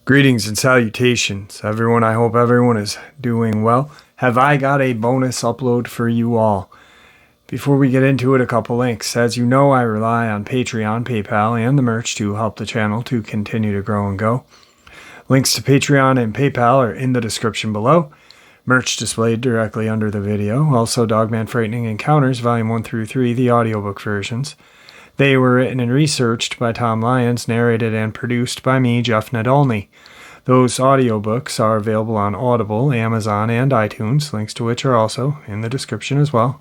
Greetings and salutations, everyone. I hope everyone is doing well. Have I got a bonus upload for you all? Before we get into it, a couple links. As you know, I rely on Patreon, PayPal, and the merch to help the channel to continue to grow and go. Links to Patreon and PayPal are in the description below. Merch displayed directly under the video. Also, Dogman Frightening Encounters, Volume 1 through 3, the audiobook versions. They were written and researched by Tom Lyons, narrated and produced by me, Jeff Nadolny. Those audiobooks are available on Audible, Amazon, and iTunes, links to which are also in the description as well.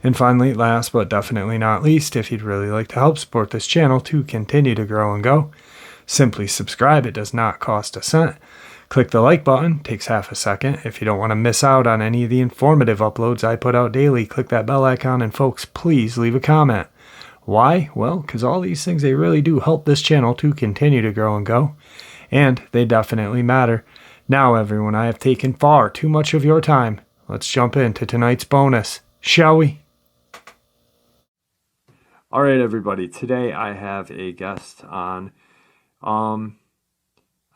And finally, last but definitely not least, if you'd really like to help support this channel to continue to grow and go, simply subscribe. It does not cost a cent. Click the like button, takes half a second. If you don't want to miss out on any of the informative uploads I put out daily, click that bell icon, and folks, please leave a comment. Why? Well, because all these things, they really do help this channel to continue to grow and go. And they definitely matter. Now, everyone, I have taken far too much of your time. Let's jump into tonight's bonus, shall we? All right, everybody. Today I have a guest on.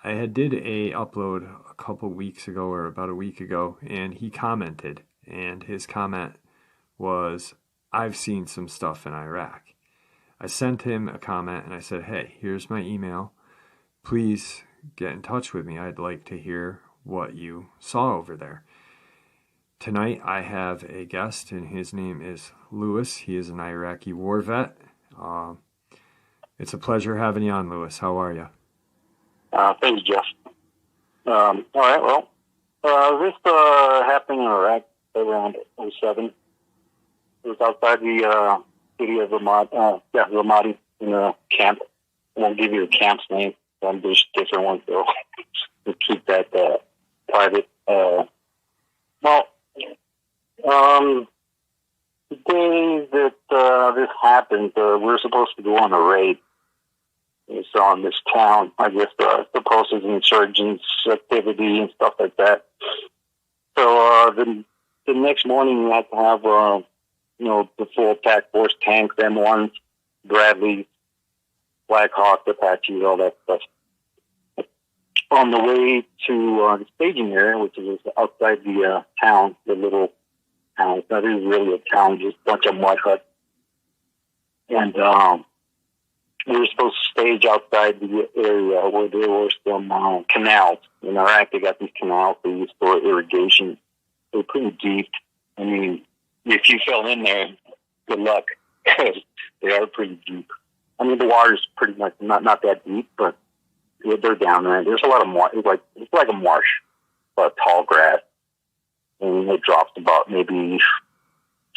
I did a upload a couple weeks ago, or about a week ago, and he commented. And his comment was, "I've seen some stuff in Iraq." I sent him a comment and I said, "Hey, here's my email. Please get in touch with me. I'd like to hear what you saw over there." Tonight I have a guest, and his name is Lewis. He is an Iraqi war vet. It's a pleasure having you on, Lewis. How are you? Thanks, Jeff. All right, well, this happened in Iraq around 07. It was outside the city of Ramadi in a camp. I won't give you the camp's name. There's different ones, so we'll keep that private. The day that this happened, we were supposed to go on a raid. It's on this town. I guess supposed to insurgents activity and stuff like that. So the next morning we had to have the full attack force tanks, M1s, Bradleys, Black Hawk, Apaches, all that stuff. On the way to the staging area, which is outside the town, the little town. It's not even really a town, just a bunch of mud huts. And we were supposed to stage outside the area where there were some canals. In Iraq, they got these canals they use for irrigation. They're pretty deep. I mean, if you fell in there, good luck, because they are pretty deep. I mean, the water's pretty much not that deep, but they're down there. There's a lot of marsh. It's like a marsh, but tall grass, and it drops about maybe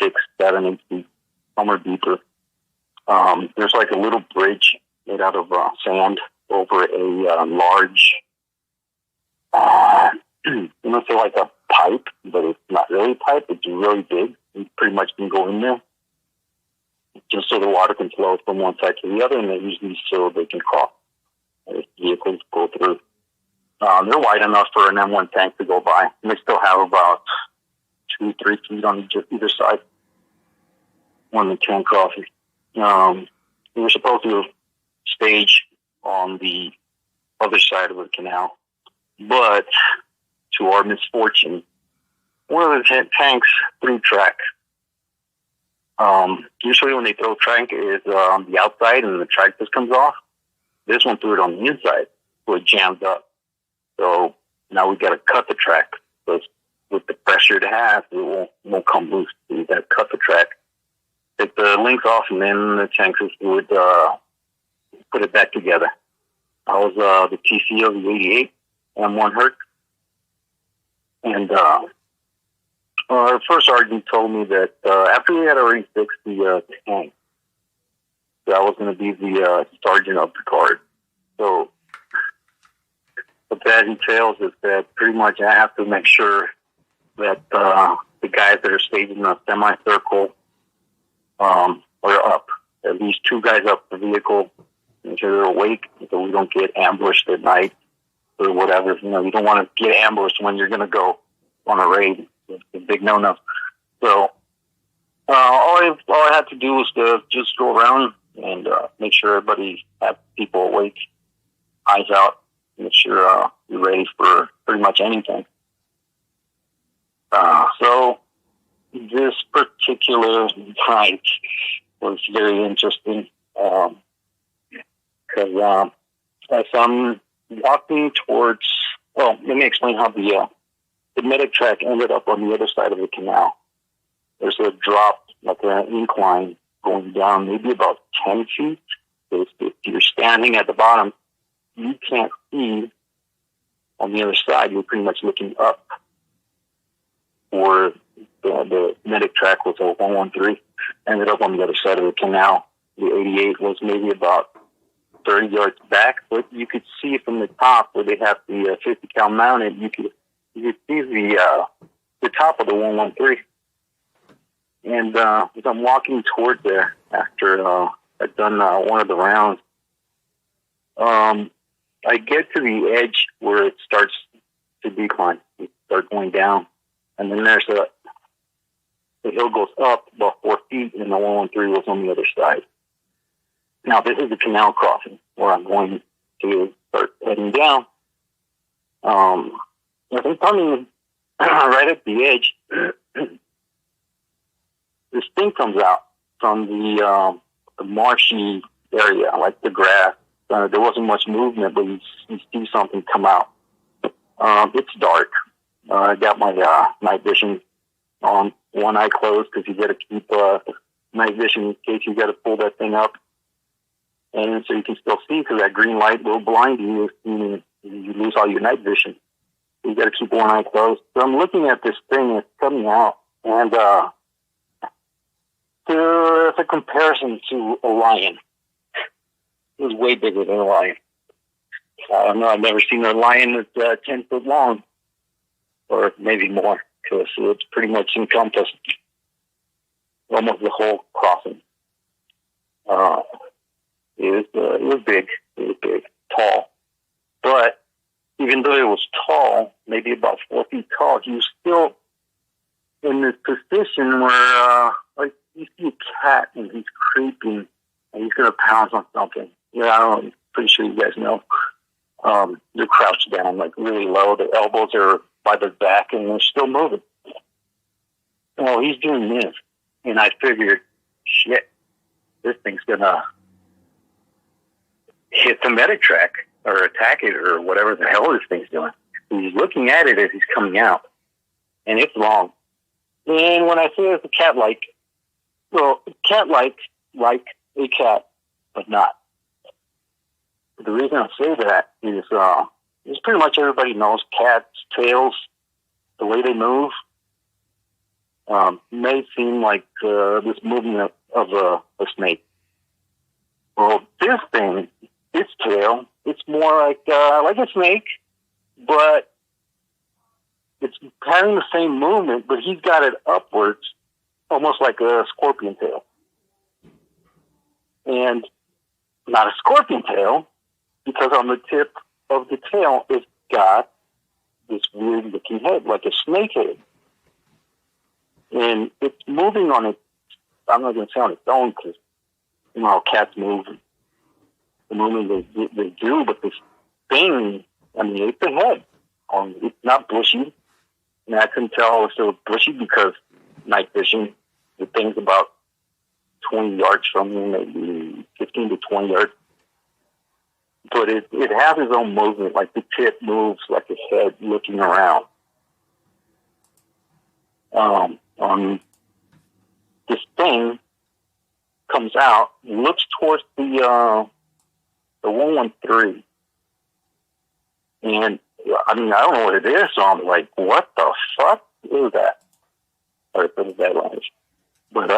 6, 7, 8 feet, somewhere deeper. There's like a little bridge made out of sand over a large, say like a pipe, but it's not really a pipe. It's really big. You pretty much can go in there just so the water can flow from one side to the other, and they usually so they can cross. Vehicles go through. They're wide enough for an M1 tank to go by, and they still have about 2-3 feet on either side when the tank crosses. We were supposed to stage on the other side of the canal, but to our misfortune, one of the tanks threw track. Usually when they throw track is on the outside and the track just comes off. This one threw it on the inside, so it jammed up. So now we got to cut the track. So with the pressure it has, it won't come loose. So we got to cut the track, take the links off, and then the tanks would put it back together. I was the TC of the 88 M1 Herc, and our first sergeant told me that after we had already fixed the tank, that I was going to be the sergeant of the guard. So what that entails is that pretty much I have to make sure that the guys that are staging in a semicircle are up. At least 2 guys up the vehicle, make sure they're awake so we don't get ambushed at night or whatever. You don't want to get ambushed when you're going to go on a raid. It's a big no-no. So All I had to do was to just go around and make sure everybody had people awake, eyes out, make sure you're ready for pretty much anything. So this particular night was very interesting because as I'm walking towards, well, let me explain how the medic track ended up on the other side of the canal. There's a drop, like an incline going down maybe about 10 feet. If you're standing at the bottom, you can't see on the other side. You're pretty much looking up. Where the medic track was a 113, ended up on the other side of the canal. The 88 was maybe about 30 yards back, but you could see from the top where they have the 50 cal mounted. You could see the top of the 113. And as I'm walking toward there after I'd done one of the rounds, I get to the edge where it starts to decline. It starts going down. And then there's the hill goes up about 4 feet, and the 113 was on the other side. Now, this is the canal crossing where I'm going to start heading down. I think coming right at the edge, this thing comes out from the marshy area, like the grass. There wasn't much movement, but you see something come out. It's dark. I got my night vision on, one eye closed because you got to keep night vision in case you got to pull that thing up, and so you can still see because that green light will blind you if you lose all your night vision. You got to keep one eye closed. So I'm looking at this thing that's coming out, and it's a comparison to a lion. It was way bigger than a lion. I don't know. I've never seen a lion that's 10 foot long. Or maybe more, because it's pretty much encompassed almost the whole crossing. It was big. It was big, tall. But even though it was tall, maybe about 4 feet tall, he was still in this position where, like, you see a cat and he's creeping and he's going to pounce on something. Yeah, I don't know. I'm pretty sure you guys know. They're crouched down, like, really low. Their elbows are by the back, and they're still moving. Well, he's doing this, and I figured, shit, this thing's gonna hit the medic track or attack it or whatever the hell this thing's doing. He's looking at it as he's coming out, and it's long. And when I say it's a cat-like, well, cat-like, like a cat, but not. The reason I say that is pretty much everybody knows cats' tails, the way they move, may seem like this movement of a snake. Well, this thing, its tail, it's more like a snake, but it's having the same movement, but he's got it upwards, almost like a scorpion tail. And not a scorpion tail, because on the tip of the tail, it's got this weird looking head, like a snake head. And it's moving on it. I'm not going to say on its own because, you know how cats move, the movement they do, but this thing, I mean, it's a head. It's not bushy. And I couldn't tell if it was bushy because night vision, the thing's about 20 yards from me, maybe 15 to 20 yards. But it has its own movement, like the tip moves like a head looking around. This thing comes out, looks towards the 113. And, I mean, I don't know what it is, so I'm like, what the fuck is that? Or what is that language? But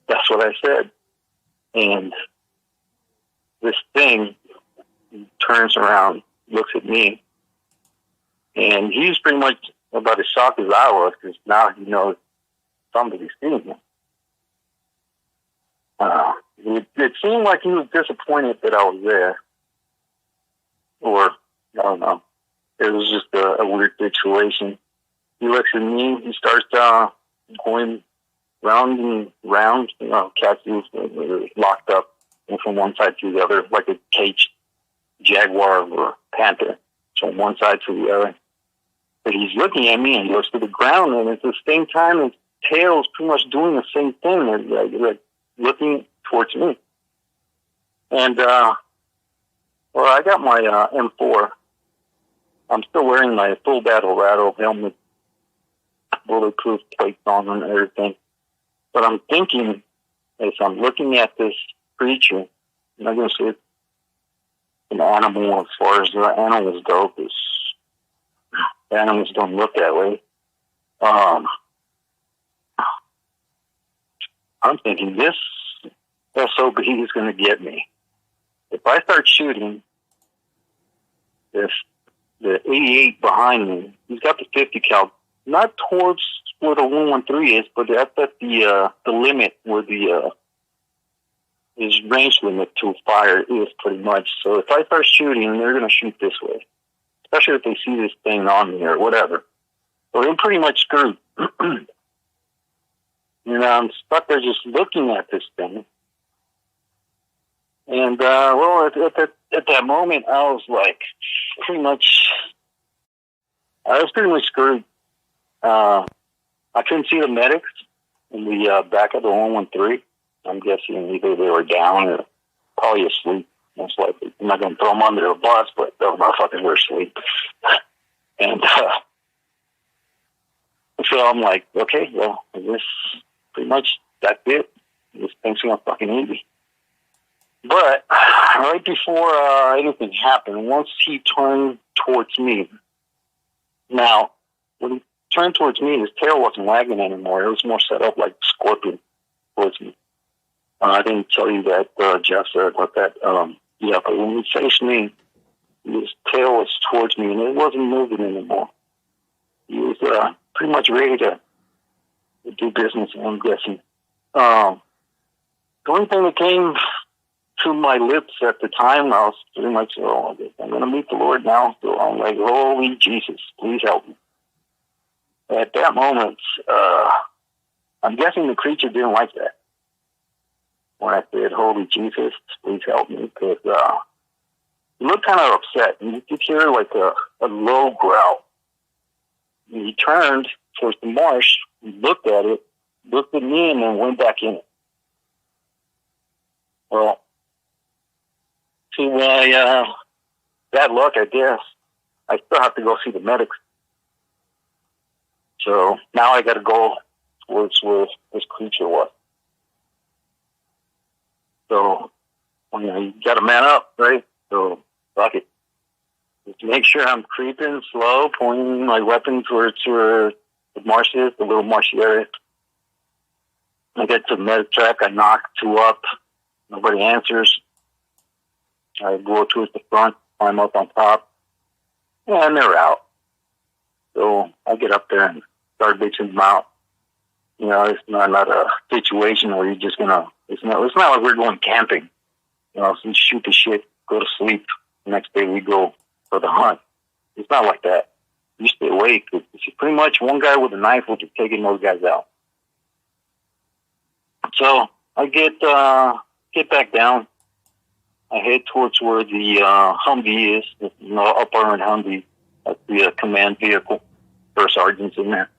that's what I said. And this thing turns around, looks at me, and he's pretty much about as shocked as I was because now he knows somebody's seeing him. It seemed like he was disappointed that I was there, or I don't know. It was just a weird situation. He looks at me. He starts going round and round. Cats are locked up from one side to the other, like a caged jaguar or panther, from one side to the other. But he's looking at me and goes to the ground, and at the same time, his tail is pretty much doing the same thing, like looking towards me. And, well, I got my M4. I'm still wearing my full battle rattle helmet, bulletproof plates on and everything. But I'm thinking, as I'm looking at this creature, I'm not going to say it's an animal as far as the animals go, because animals don't look that way. I'm thinking this SOB is going to get me. If I start shooting, if the 88 behind me, he's got the 50 cal, not towards where the 113 is, but that's at the limit where his range limit to fire is pretty much. So if I start shooting, they're going to shoot this way, especially if they see this thing on me or whatever. So they're pretty much screwed. And I'm stuck there just looking at this thing. And, well, at that moment, I was pretty much screwed. I couldn't see the medics in the back of the 113. I'm guessing either they were down or probably asleep, most likely. I'm not going to throw them under the bus, but those motherfuckers were asleep. And so I'm like, okay, well, I guess pretty much that's it. This thing's going to fucking eat me. But right before anything happened, once he turned towards me, now, when he turned towards me, his tail wasn't wagging anymore. It was more set up like a scorpion towards me. I didn't tell you that, Jeff, about that. Yeah, but when he faced me, his tail was towards me, and it wasn't moving anymore. He was pretty much ready to do business, I'm guessing. The only thing that came to my lips at the time, I was pretty much, oh, I'm going to meet the Lord now. So I'm like, holy Jesus, please help me. At that moment, I'm guessing the creature didn't like that. When I said, holy Jesus, please help me, because he looked kind of upset. And you could hear like a low growl. And he turned towards the marsh, he looked at it, looked at me, and then went back in it. Well, to my bad luck, I guess, I still have to go see the medics. So now I got to go towards where this creature was. So, you got to man up, right? So, fuck it. Just make sure I'm creeping slow, pointing my weapon towards where the marsh is, the little marshy area. I get to the medic track, I knock 2 up, nobody answers. I go towards the front, climb up on top, and they're out. So I get up there and start bitching them out. It's not a situation where you're just gonna. It's not like we're going camping. So shoot the shit, go to sleep. The next day we go for the hunt. It's not like that. You stay awake. It's pretty much one guy with a knife will be taking those guys out. So I get back down. I head towards where the Humvee is, up armored Humvee. That's the command vehicle. First sergeant's in there.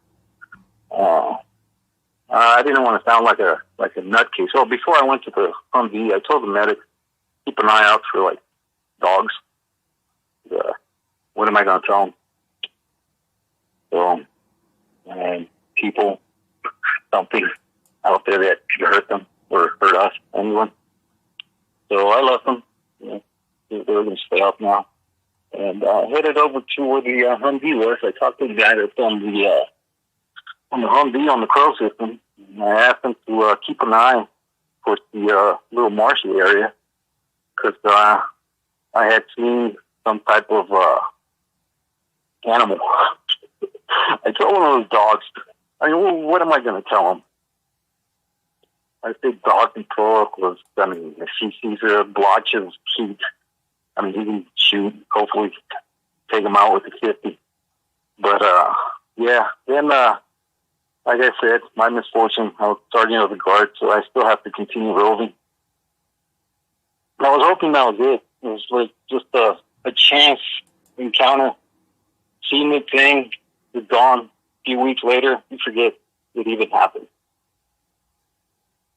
I didn't want to sound like a nutcase. So before I went to the Humvee, I told the medic, keep an eye out for dogs. What am I going to tell them? So, and people, something out there that could hurt them or hurt us, anyone. So I left them. They were going to stay up now. And headed over to where the Humvee was. I talked to the guy that's on the Humvee on the Crow system. And I asked him to keep an eye towards the little marshy area because I had seen some type of animal. I told one of those dogs, what am I going to tell him? I think dog control was, if he sees a blotch of heat, he can shoot, hopefully take him out with the 50. But, yeah, then I like I said, my misfortune. I was sergeant of the guard, so I still have to continue roving. I was hoping that was it. It was like just a chance encounter. Seen the thing, it's gone. A few weeks later, you forget it even happened.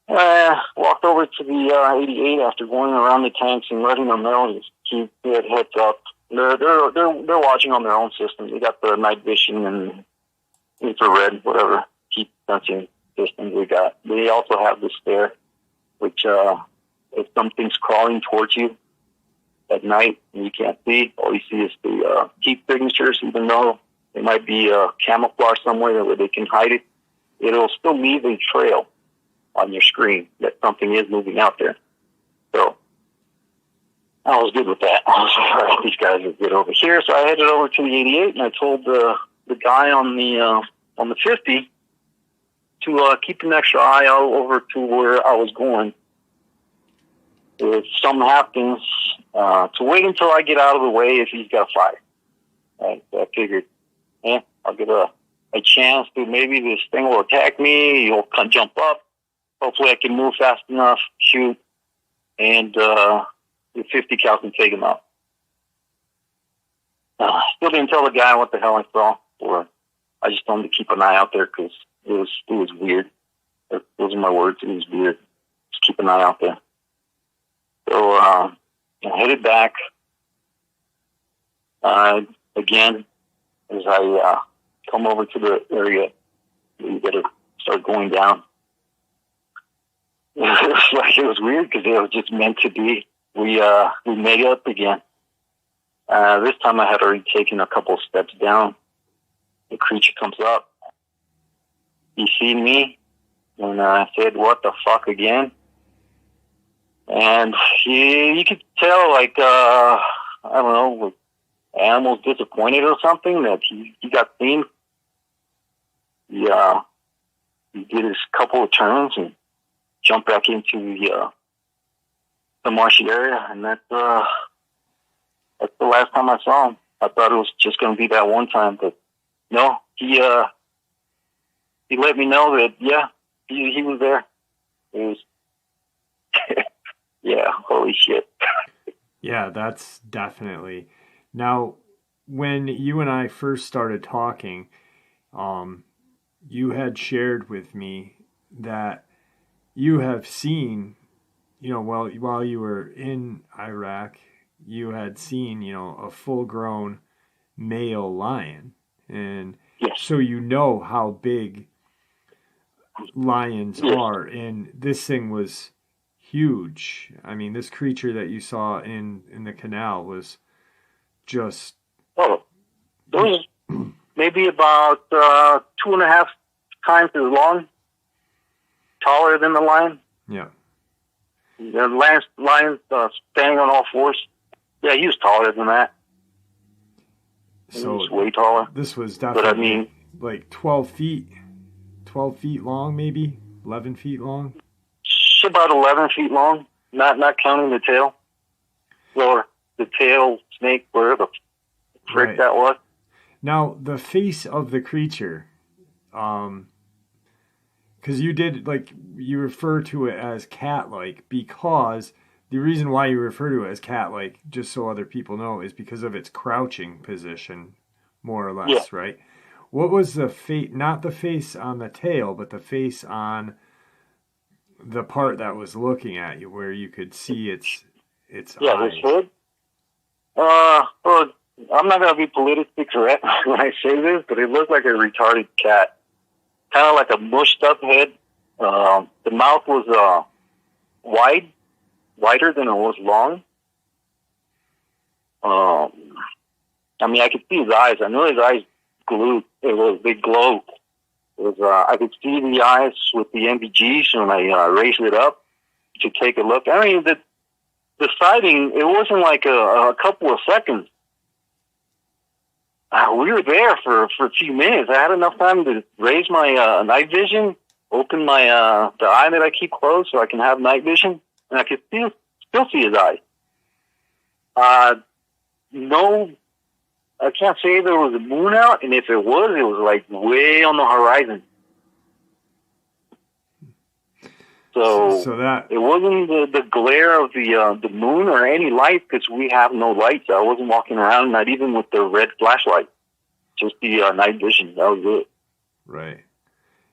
Walked over to the 88 after going around the tanks and letting them know to keep their heads up. They're watching on their own system. They got the night vision and infrared, whatever, keep sensing systems we got. They also have the stare, which if something's crawling towards you at night and you can't see, all you see is the heat signatures, even though it might be camouflage somewhere where they can hide it. It'll still leave a trail on your screen that something is moving out there. So I was good with that. I was like, all right, these guys are good over here. So I headed over to the 88 and I told the guy on the 50 to keep an extra eye out over to where I was going. If something happens, to wait until I get out of the way if he's got fire. Right? So I figured, I'll get a chance to maybe this thing will attack me. He'll jump up. Hopefully I can move fast enough, shoot, and the 50 cal can take him out. Still didn't tell the guy what the hell I saw, or I just told him to keep an eye out there because it was weird. Those are my words. It was weird. Just keep an eye out there. So I headed back again as I come over to the area. You better start going down. It was weird because it was just meant to be. We made up again. This time I had already taken a couple of steps down. The creature comes up. He seen me, and I said, "What the fuck again?" And you could tell, like, I don't know, animals disappointed or something that he got seen. He did his couple of turns and jumped back into the marshy area, and that's the last time I saw him. I thought it was just going to be that one time, but no, he let me know that he was there. It was yeah, holy shit. Yeah, that's definitely. Now, when you and I first started talking, you had shared with me that you have seen, while you were in Iraq, you had seen, a full-grown male lion. And yes. So how big lions are. And this thing was huge. I mean, this creature that you saw in the canal was just... Oh, it was maybe about 2.5 times as long, taller than the lion. Yeah. The lion standing on all fours. Yeah, he was taller than that. So he was way taller. This was definitely, but I mean, like 12 feet long, maybe 11 feet long. About 11 feet long, not counting the tail, or the tail snake, whatever the frick that was. Now, the face of the creature, because you refer to it as cat-like, because the reason why you refer to it as cat-like, just so other people know, is because of its crouching position, more or less, right? What was the face, not the face on the tail, but the face on the part that was looking at you, where you could see its eyes? This hood. Well, I'm not going to be politically correct when I say this, but it looked like a retarded cat. Kind of like a mushed up head. The mouth was wider than it was long. I mean, I could see his eyes. I know his eyes glued. They glowed. I could see the eyes with the NVGs when I raised it up to take a look. I mean, the sighting, it wasn't like a couple of seconds. We were there for a few minutes. I had enough time to raise my night vision, open my the eye that I keep closed so I can have night vision, and I could still see his eyes. No, I can't say there was a moon out, and if it was like way on the horizon. So that it wasn't the glare of the moon or any light, because we have no lights. I wasn't walking around, not even with the red flashlight. Just the night vision. That was it. right.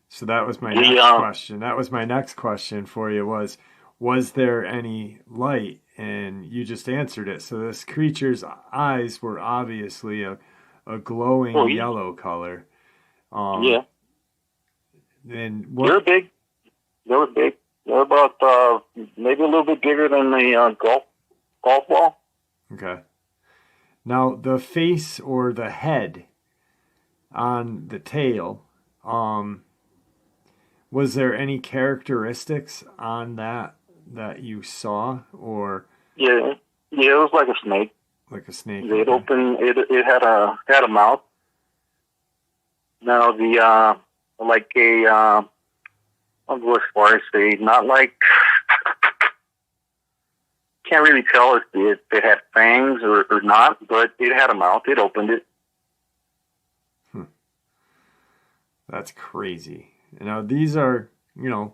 So that was my next question. That was my next question for you was there any light? And you just answered it. So this creature's eyes were obviously a glowing yellow color. Yeah. And They were big. They were big. They were about maybe a little bit bigger than the golf ball. Okay. Now the face or the head on the tail, was there any characteristics on that you saw, or? Yeah, it was like a snake. Like a snake. It opened. It had a mouth. Now the like a I'll go as far as say not like, can't really tell if it had fangs or not, but it had a mouth. It opened it. That's crazy. Now these are, you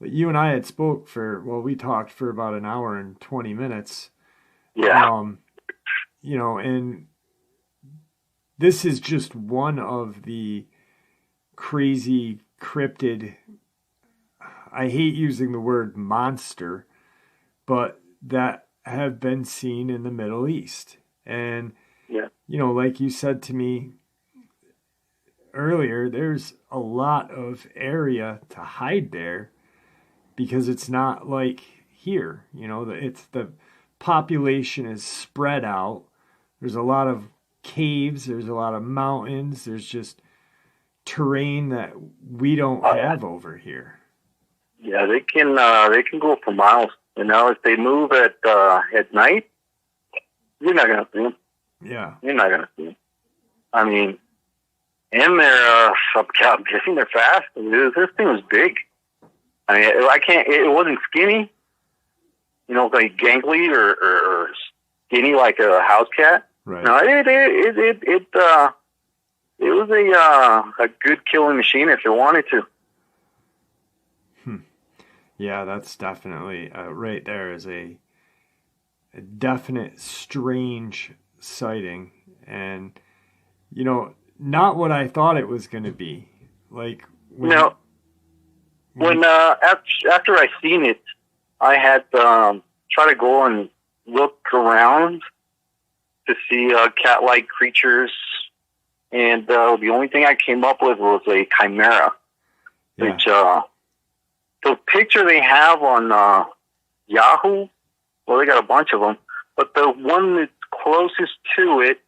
and I had we talked for about an hour and 20 minutes. Yeah. And this is just one of the crazy cryptid, I hate using the word monster, but that have been seen in the Middle East. And, like you said to me earlier, there's a lot of area to hide there because it's not like here, it's the population is spread out. There's a lot of caves, there's a lot of mountains, there's just terrain that we don't have over here. Yeah, they can go for miles. If they move at night, you're not gonna see them. Yeah, you're not gonna see them. I mean, and they're I'm guessing they're fast. This thing was big. I mean, it wasn't skinny, like gangly or skinny like a house cat. Right. No, it was a good killing machine if it wanted to. Yeah, that's definitely right there is a definite strange sighting, and not what I thought it was going to be. Like when after I seen it, I had try to go and look around to see cat-like creatures, and the only thing I came up with was a chimera, which the picture they have on Yahoo, well, they got a bunch of them, but the one that's closest to it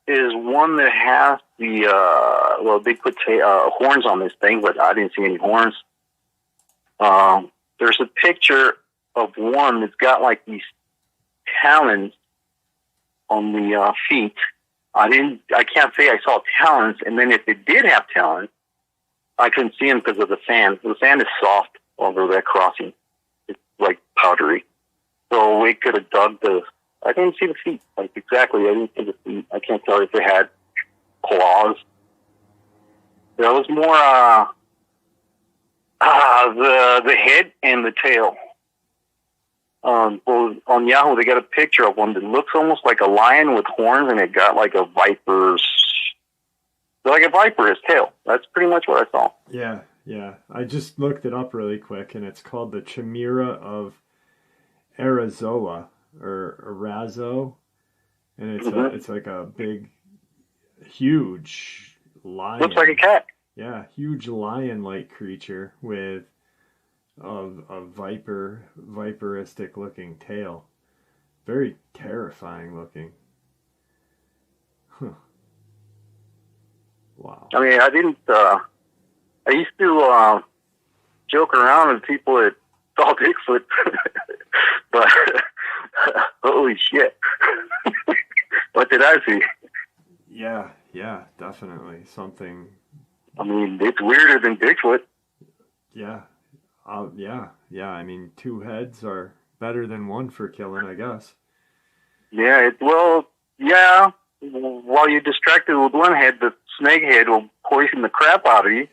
is one that has the they put horns on this thing, but I didn't see any horns. There's a picture of one that's got like these talons on the feet. I can't say I saw talons, and then if it did have talons, I couldn't see them because of the sand. The sand is soft over that crossing. It's like powdery. So we could have dug I didn't see the feet. Like exactly, I didn't see the feet. I can't tell if they had claws. There was more the head and the tail. On Yahoo, they got a picture of one that looks almost like a lion with horns, and it got like a viper's tail. That's pretty much what I saw. Yeah. I just looked it up really quick, and it's called the Chimera of Arazoa or Arazo, and it's like a big, huge lion. Looks like a cat. Yeah, huge lion-like creature with a viperistic looking tail. Very terrifying looking. Huh. Wow. I mean, I used to joke around with people that saw Bigfoot, but holy shit. What did I see? Yeah, definitely. Something. I mean, it's weirder than Bigfoot. Yeah. Yeah. I mean, two heads are better than one for killing, I guess. Yeah, While you're distracted with one head, the snake head will poison the crap out of you,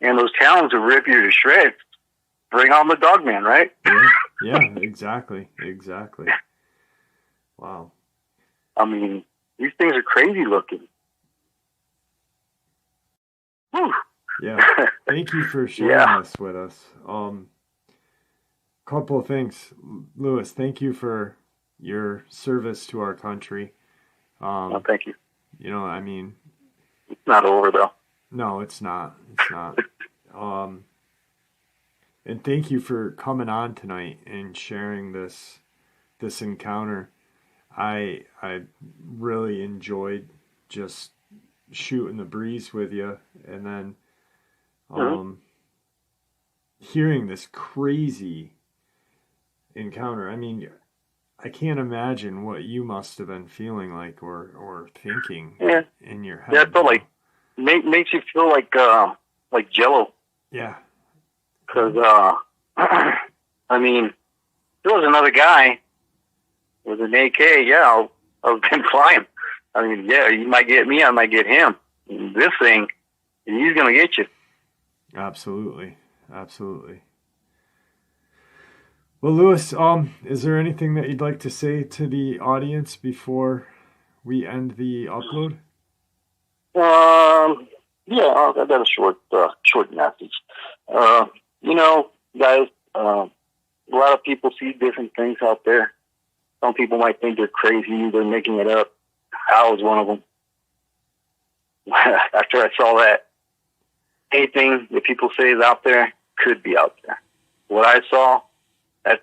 and those talons will rip you to shreds. bring on the Dogman, right? Yeah, exactly. Wow. I mean, these things are crazy looking. Whew. Yeah. Thank you for sharing this with us. Couple of things. Lewis, thank you for your service to our country. Well, thank you. You know, I mean, it's not over though. No, it's not. And thank you for coming on tonight and sharing this encounter. I really enjoyed just shooting the breeze with you, and then hearing this crazy encounter. I mean, I can't imagine what you must have been feeling like or thinking in your head. Yeah, it felt like makes you feel like Jello. Yeah. Because I mean, if there was another guy with an AK, I've been flying. I mean, you might get me, I might get him. This thing, he's gonna get you. Absolutely. Well, Lewis, is there anything that you'd like to say to the audience before we end the upload? I got a short message. You know, guys, a lot of people see different things out there. Some people might think they're crazy, they're making it up. I was one of them. After I saw that, anything that people say is out there could be out there. What I saw, that's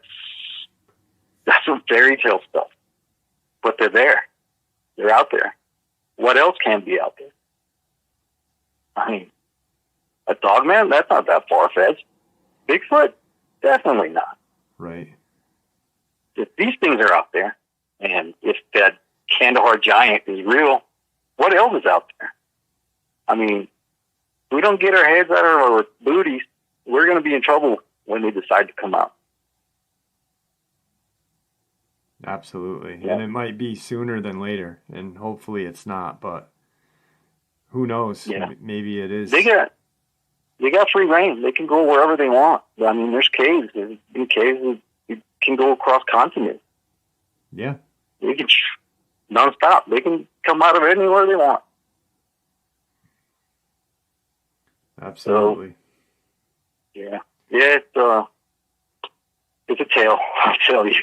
some fairy tale stuff. But they're there. They're out there. What else can be out there? I mean, a Dogman? That's not that far-fetched. Bigfoot? Definitely not. Right. If these things are out there, and if that Kandahar giant is real, what else is out there? I mean, if we don't get our heads out of our booties, we're going to be in trouble when they decide to come out. Absolutely. Yeah. And it might be sooner than later, and hopefully it's not, but who knows? Yeah. Maybe it is. They got free reign. They can go wherever they want. I mean, there's caves. In caves, you can go across continents. Yeah. They can nonstop. They can come out of anywhere they want. Absolutely. So, it's a tale, I'll tell you.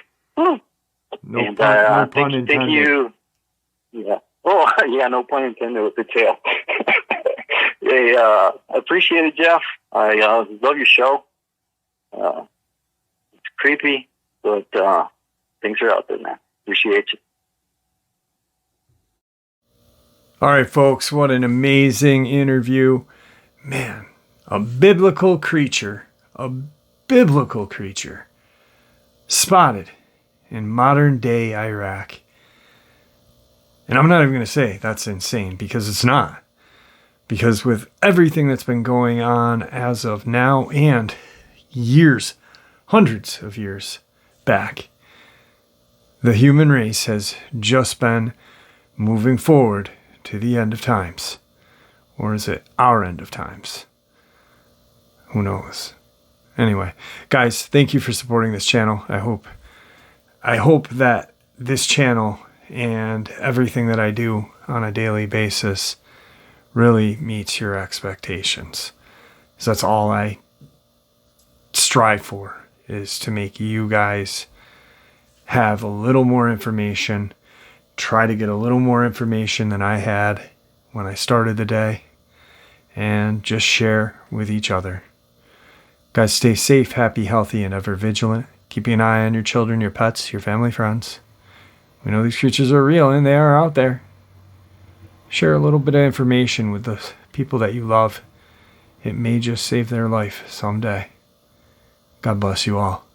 No pun intended. Thank you. Yeah. Oh, yeah, no pun intended with the tale. Hey, I appreciate it, Jeff. I love your show. It's creepy, but things are out there, man. Appreciate you. All right, folks, what an amazing interview. Man, a biblical creature spotted in modern day Iraq. And I'm not even going to say that's insane, because it's not. Because with everything that's been going on as of now and years, hundreds of years back, the human race has just been moving forward to the end of times. Or is it our end of times? Who knows? Anyway, guys, thank you for supporting this channel. I hope that this channel and everything that I do on a daily basis really meets your expectations. So that's all I strive for, is to make you guys have a little more information, try to get a little more information than I had when I started the day, and just share with each other. Guys, stay safe, happy, healthy, and ever vigilant. Keeping an eye on your children, your pets, your family, friends. We know these creatures are real and they are out there. Share a little bit of information with the people that you love. It may just save their life someday. God bless you all.